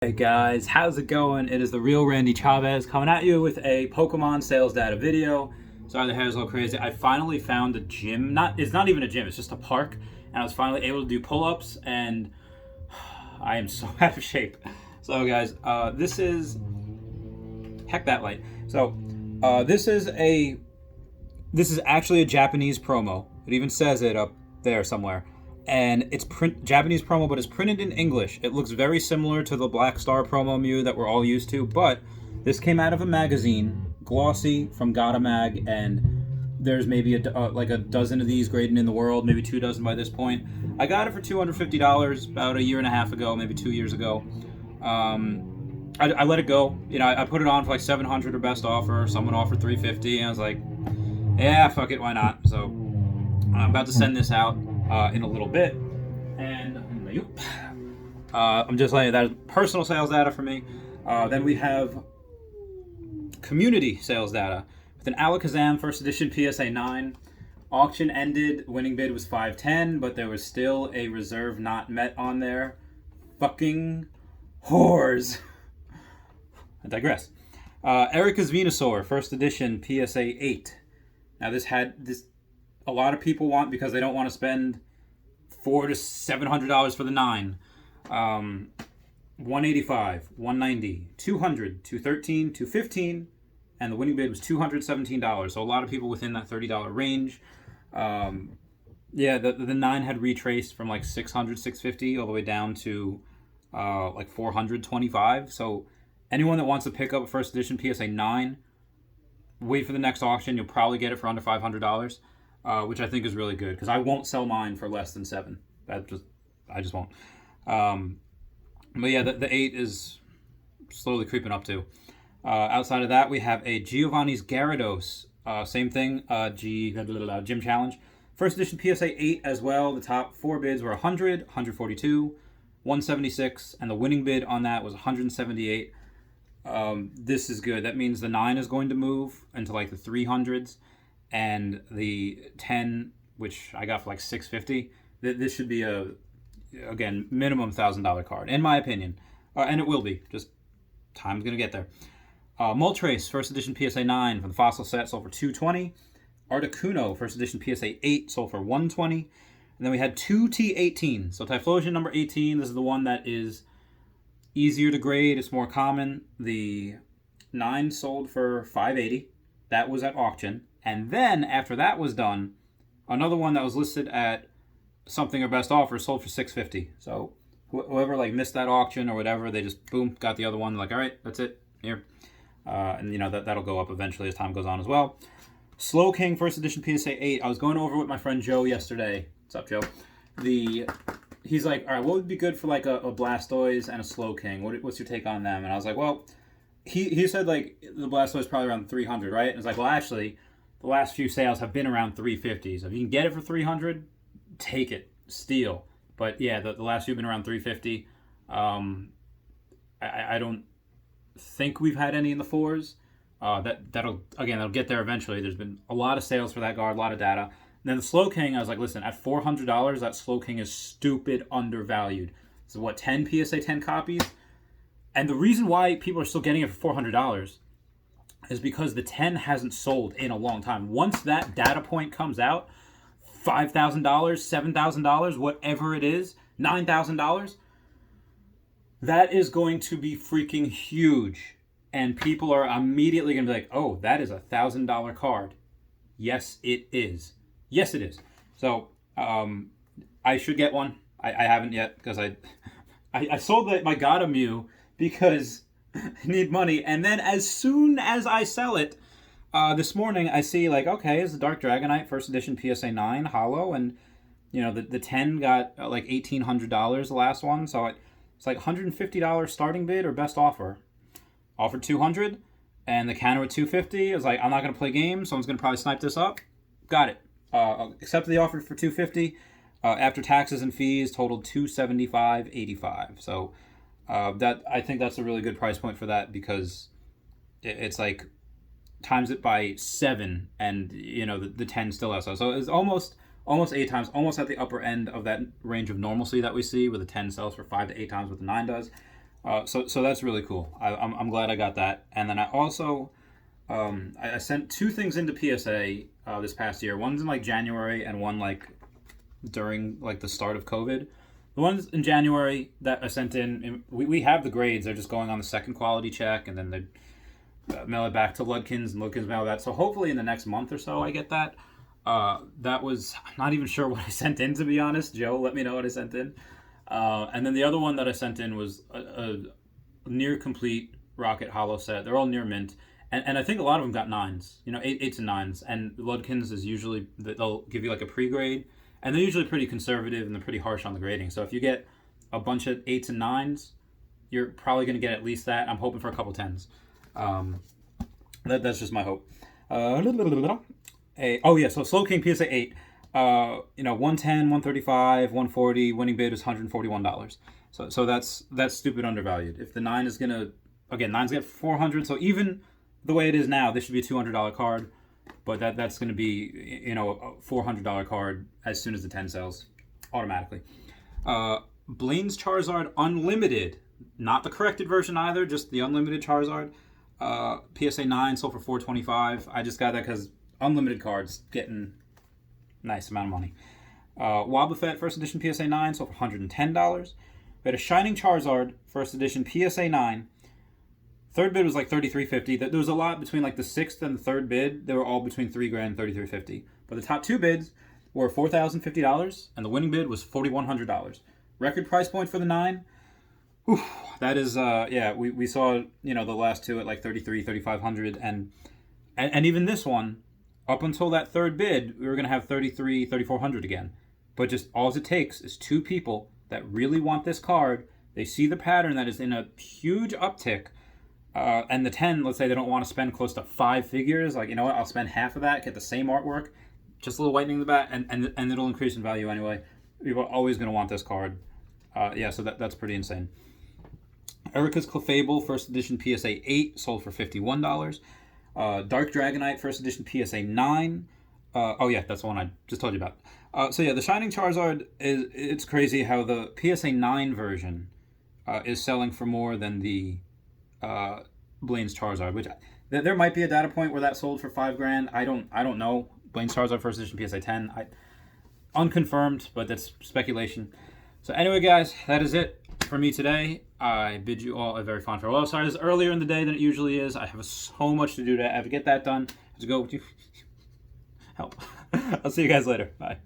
Hey guys, how's it going? It is the real Randy Chavez coming at you with a Pokemon sales data video. Sorry the hair's a little crazy. I finally found a gym. It's not even a gym, it's just a park. And I was finally able to do pull-ups and I am so out of shape. So guys, this is heck that light. So this is actually a Japanese promo. It even says it up there somewhere. And it's Japanese promo, but it's printed in English. It looks very similar to the Black Star promo Mew that we're all used to, but this came out of a magazine, glossy, from Gata Mag, and there's maybe like a dozen of these graded in the world, maybe 2 dozen by this point. I got it for $250 about a year and a half ago, maybe 2 years ago. I let it go. I put it on for like $700 or best offer. Someone offered $350, and I was like, yeah, fuck it, why not? So I'm about to send this out in a little bit, and I'm just letting you that is personal sales data for me. Then we have community sales data with an Alakazam first edition PSA 9. Auction ended, winning bid was 510, but there was still a reserve not met on there. Fucking whores. I digress. Erica's Venusaur first edition PSA 8. Now this a lot of people want because they don't want to spend $400 to $700 for the 9. 185, 190, 200, 213, 215, and the winning bid was $217. So a lot of people within that $30 range. The 9 had retraced from like 600, 650 all the way down to like 425. So anyone that wants to pick up a first edition PSA 9, wait for the next auction. You'll probably get it for under $500. Which I think is really good because I won't sell mine for less than 7. I just won't. But yeah, the 8 is slowly creeping up too. Outside of that, we have a Giovanni's Gyarados. Same thing. Gym Challenge. First edition PSA 8 as well. The top 4 bids were 100, 142, 176, and the winning bid on that was 178. This is good. That means the 9 is going to move into like the 300s. And the 10, which I got for like $650, this should be again, minimum $1,000 card, in my opinion. And it will be. Just time's going to get there. Moltres, first edition PSA 9 from the Fossil set, sold for $220. Articuno, first edition PSA 8, sold for $120. And then we had 2 T18. So Typhlosion number 18, this is the one that is easier to grade. It's more common. The 9 sold for $580. That was at auction. And then, after that was done, another one that was listed at something or best offer sold for $650. So whoever like missed that auction or whatever, they just, boom, got the other one. Like, all right, that's it, here. And, that'll go up eventually as time goes on as well. Slowking, first edition PSA 8. I was going over with my friend Joe yesterday. What's up, Joe? He's like, all right, what would be good for like a Blastoise and a Slowking? What's your take on them? And I was like, well, he said like the Blastoise is probably around 300, right? And it's like, well, actually, the last few sales have been around 350. So if you can get it for 300, take it, steal. But yeah, the last few have been around 350. I don't think we've had any in the 4s. That'll get there eventually. There's been a lot of sales for that guard, a lot of data. And then the Slowking, I was like, listen, at $400, that Slowking is stupid undervalued. So what, 10 PSA 10 copies? And the reason why people are still getting it for $400 is because the 10 hasn't sold in a long time. Once that data point comes out, $5,000, $7,000, whatever it is, $9,000, that is going to be freaking huge. And people are immediately going to be like, oh, that is $1,000 card. Yes, it is. Yes, it is. So I should get one. I haven't yet because I sold my Gata Mew because I need money. And then as soon as I sell it, this morning I see like, okay, it's the Dark Dragonite first edition PSA 9 holo, and the 10 got like $1,800 the last one, so it's like $150 starting bid or best offer. Offered $200, and the counter at $250. I was like, I'm not gonna play games, so I'm just gonna probably snipe this up. Got it. Accepted the offer for $250. After taxes and fees, totaled $275.85. So. I think that's a really good price point for that because it's like times it by 7 and the 10 still has so it's almost 8 times, almost at the upper end of that range of normalcy that we see, where the 10 sells for 5 to 8 times what the 9 does. So that's really cool. I'm glad I got that. And then I also I sent two things into PSA this past year. One's in like January and one like during like the start of COVID. The ones in January that I sent in, we have the grades. They're just going on the second quality check, and then they mail it back to Ludkins, and Ludkins mail that. So hopefully in the next month or so I get that. That was, I'm not even sure what I sent in, to be honest. Joe, let me know what I sent in. And then the other one that I sent in was a near complete Rocket Hollow set. They're all near mint. And I think a lot of them got nines, eights and nines. And Ludkins is usually, they'll give you like a pre-grade. And they're usually pretty conservative and they're pretty harsh on the grading. So if you get a bunch of eights and nines, you're probably going to get at least that. I'm hoping for a couple tens. That's just my hope. So Slow King PSA 8. 110, 135, 140, winning bid is $141. So that's stupid undervalued. If the 9 is going to, again, 9's get 400, so even the way it is now, this should be a $200 card, but that's going to be, a $400 card as soon as the 10 sells, automatically. Blaine's Charizard Unlimited, not the corrected version either, just the Unlimited Charizard. PSA 9 sold for $425. I just got that because unlimited cards getting nice amount of money. Wobbuffet first edition PSA 9 sold for $110. We had a Shining Charizard first edition PSA 9. Third bid was like $33.50. There was a lot between like the sixth and the third bid. They were all between $3,000 and $33.50. But the top two bids were $4,050 and the winning bid was $4,100. Record price point for the 9. Whew, that is we saw the last two at like $3,300, $3,500 and even this one up until that third bid we were going to have $3,300, $3,400 again. But just all it takes is two people that really want this card. They see the pattern that is in a huge uptick. And the 10, let's say they don't want to spend close to 5 figures. Like, you know what, I'll spend half of that, get the same artwork, just a little whitening in the back, and it'll increase in value anyway. People are always going to want this card. So that's pretty insane. Erica's Clefable first edition PSA 8 sold for $51. Dark Dragonite first edition PSA 9. That's the one I just told you about. The Shining Charizard, it's crazy how the PSA 9 version is selling for more than the Blaine's Charizard, which there might be a data point where that sold for $5,000. I don't know. Blaine's Charizard first edition PSA 10, unconfirmed, but that's speculation. So anyway, guys, that is it for me today. I bid you all a very fond farewell. Sorry, it's earlier in the day than it usually is. I have so much to do today. I have to get that done. I have to go help. I'll see you guys later. Bye.